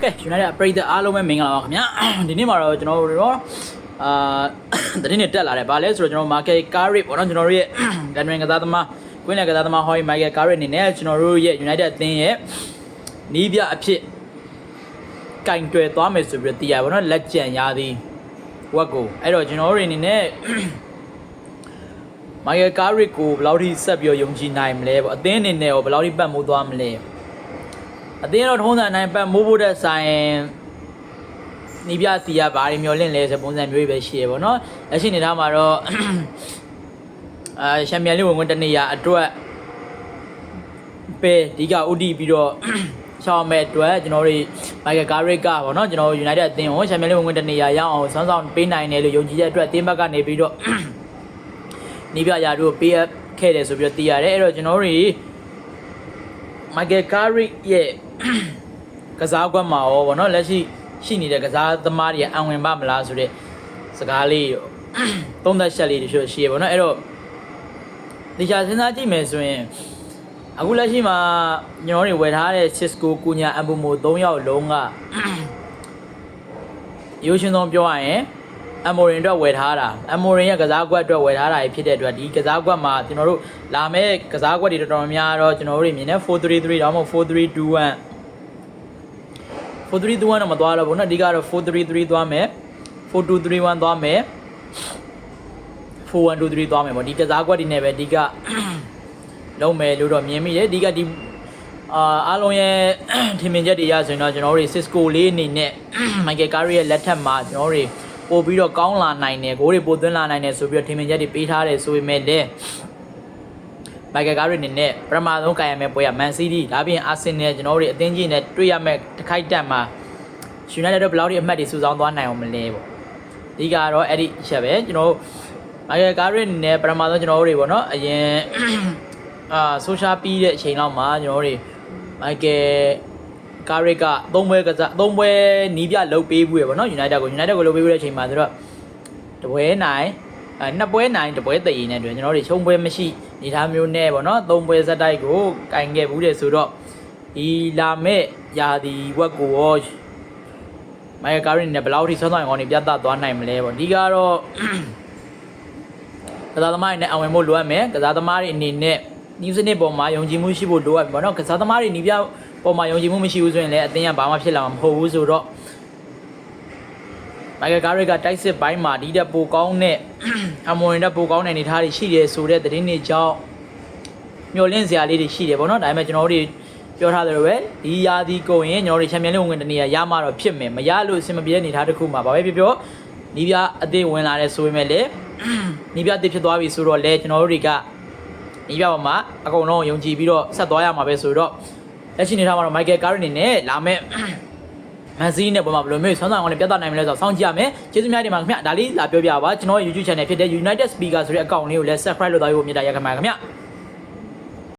ကဲကျွန်တော်တို့ပရိသတ်အားလုံးပဲမင်္ဂလာပါခင်ဗျာဒီနေ့မှာတော့ကျွန်တော်တို့ရောတတိနဲ့တက်လာတယ်ဗာလဲဆိုတော့ကျွန်တော် market carry ပေါ့နော်ကျွန်တော်တို့ရဲ့ဒန်ဝင်ကစားသမားကွင်းလယ်ကစားသမားဟော်မိုက်ကယ်ကာရီအနေနဲ့ကျွန်တော်တို့ရဲ့ United အသင်းရဲ့နီးပြအဖြစ်ကင်တွယ်သွားမယ်ဆိုပြီးတော့သိရပါတော့လက်ကျန်ရသည်ဝက်ကိုအဲ့တော့ကျွန်တော်တို့အနေနဲ့မိုက်ကယ်ကာရီကိုဘယ်လောက်ထိဆက်ပြီးယုံကြည်နိုင်မလဲပေါ့အသင်းအနေနဲ့ရောဘယ်လောက်ထိပတ်မိုးသွားမလဲအသင်းတော့ထုံးစံတိုင်းပတ်မိုးဖို့တဲ့ဆိုင်နီးပြစီရဘာတွေမျောလင့်လဲဆိုပုံစံမျိုးပဲရှိရပေါ့နော်လက်ရှိနေထားမှာတော့ချန်ပီယံလိဝင်တနေရအတွက်ပဲဒီကဥတီပြီးတော့ရှောင်းမဲ့အတွက်ကျွန်တော်တို့မိုက်ကယ်ကာရီကပေါ့နော်ကျွန်တော် United အသင်းကိုချန်ပီယံလိဝင်တနေရရအောင်ဆောင်းဆောင်ပေးနိုင်တယ်လို့ယုံကြည်တဲ့အတွက်အသင်းဘက်ကနေပြီးတော့နီးပြရာတို့ပေးခဲ့တယ်ဆိုပြီးတော့သိရတယ်အဲ့တော့ကျွန်တော်တို့မိုက်ကယ်ကာရီရဲ့ကစားကွက်မှာရောပေါ့နော်လက်ရှိနေတဲ့ကစားသမားတွေအံဝင်ပါမလားဆိုတဲ့စကားလေးသုံးသက်ချက်လေးတချို့ရှိရပေါ့နော်အဲ့တော့ဒီချာစဉ်းစားကြည့်မယ်ဆိုရင်အခုလက်ရှိမှာကျွန်တော်တို့ဝယ်ထားတဲ့ Cisco ကူညာအမ်ဘူမို3ယောက်လုံးကရိုးရှင်းဆုံးပြောရရင်အမိုရင်အတွက်ဝယ်ထားတာအမိုရင်ရဲ့ကစားကွက်အတွက်ဝယ်ထားတာဖြစ်တဲ့အတွက်ဒီကစားကွက်မှာကျွန်တော်တို့လာမဲ့ကစားကွက်တွေတော်တော်များတော့ကျွန်တော်တို့မြင်နေ433တောင်မှ4321 4321တော့မသွားတော့ဘူးเนาะဒီကတော့433သွားမယ်4231သွားမယ်4123သွားမယ်ပေါ့ဒီကစားကွက်တွေနဲ့ပဲဒီကလုံးမယ်လို့တော့မြင်မိတယ်ဒီကဒီအားလုံးရဲ့ထင်မြင်ချက်တွေရဆိုရင်တော့ကျွန်တော်တို့ Cisco လေးအနေနဲ့ Michael Carey ရဲ့လက်ထက်မှာကျွန်တော်တို့ပို့ပြီးတော့ကောင်းလာနိုင်တယ်ဂိုးတွေပို့သွင်းလာနိုင်တယ်ဆိုပြီးတော့ထင်မြင်ချက်တွေပေးထားတယ်ဆိုပေမဲ့လည်း Michael Carey အနေနဲ့ပထမဆုံးကန်ရမယ့်ပွဲက Man City ဒါပြင် Arsenal ကျွန်တော်တို့အသင်းကြီးနဲ့တွေ့ရမယ့်တစ်ခိုက်တက်မှာ United တို့ဘယ်လောက်ထိအမှတ်တွေစုဆောင်းသွားနိုင်အောင်မလဲပေါ့ဒီကတော့အဲ့ဒီချက်ပဲကျွန်တော်တို့ Michael Carey နဲ့ပထမဆုံးကျွန်တော်တို့တွေပေါ့နော်အရင်ဆိုရှယ်ပြီးတဲ့အချိန်လောက်မှာကျွန်တော်တို့ Michael Carey က3ပွဲနီးပြလုပ်ပေးဘူးရပေါ့နော် United ကိုလုပ်ပေးဘူးတဲ့အချိန်မှာဆိုတော့တပွဲနိုင်နှစ်ပွဲနိုင်တပွဲတည်ရင်နဲ့ကျွန်တော်တို့ရှုံးပွဲမရှိနေသားမျိုးနဲ့ပေါ့နော်3ပွဲဇက်တိုက်ကိုကင်ခဲ့ဘူးတယ်ဆိုတော့ဒီလာမဲ့ယာဒီဝက်ကိုရောမိုက်ကယ်ကာရီနဲ့ဘယ်လောက်ထိဆောင်းဆောင်အောင်နေပြသသွားနိုင်မလဲပေါ့ဒီကတော့ကစားသမားတွေနဲ့အဝင်ဖို့လိုအပ်မယ်ကစားသမားတွေအနေနဲ့နီးစနစ်ပေါ်မှာယုံကြည်မှုရှိဖို့လိုအပ်ပေါ့နော်ကစားသမားတွေနီးပြပေါ်မှာယုံကြည်မှုမရှိဘူးဆိုရင်လည်းအသင်းကဘာမှဖြစ်လာမှာမဟုတ်ဘူးဆိုတော့မိုက်ကယ်ကာရီကတိုက်စစ်ပိုင်းမှာဒီတက်ပိုကောင်းတဲ့အမွန်တက်ပိုကောင်းတဲ့အနေအထားတွေရှိတယ်ဆိုတဲ့သတင်းတွေကြောင့်မျှော်လင့်စရာလေးတွေရှိတယ်ပေါ့နော်ဒါပေမဲ့ကျွန်တော်တို့ပြောထားတယ်ပဲဒီယာဒီကုန်ရင်ကျွန်တော်တို့ချန်ပီယံလိဝင်တနေရမှာတော့ဖြစ်မယ်မရလို့အဆင်မပြေတဲ့အနေအထားတစ်ခုမှာဘာပဲပြောနီးပြအသင်းဝင်လာတဲ့ဆိုပေမဲ့လည်းနီးပြအသင်းဖြစ်သွားပြီဆိုတော့လေကျွန်တော်တို့တွေကနီးပြပေါ်မှာအကုန်လုံးယုံကြည်ပြီးတော့ဆက်သွားရမှာပဲဆိုတော့လက်ရှိနေထားမှာတော့ Michael Carey အနေနဲ့လာမဲ့မန်စီးနဲ့ပေါ်မှာဘယ်လိုမျိုးဆောင်းဆောင်အောင်လည်းပြသနိုင်မလဲဆိုတော့စောင့်ကြည့်ရမယ်ကျေးဇူးများတင်ပါခင်ဗျဒါလေးလာပြောပြပါကျွန်တော် YouTube channel ဖြစ်တဲ့ United Speaker ဆိုတဲ့အကောင့်လေးကိုလည်း subscribe လုပ်သွားဖို့မြတ်တာရခင်ဗျာ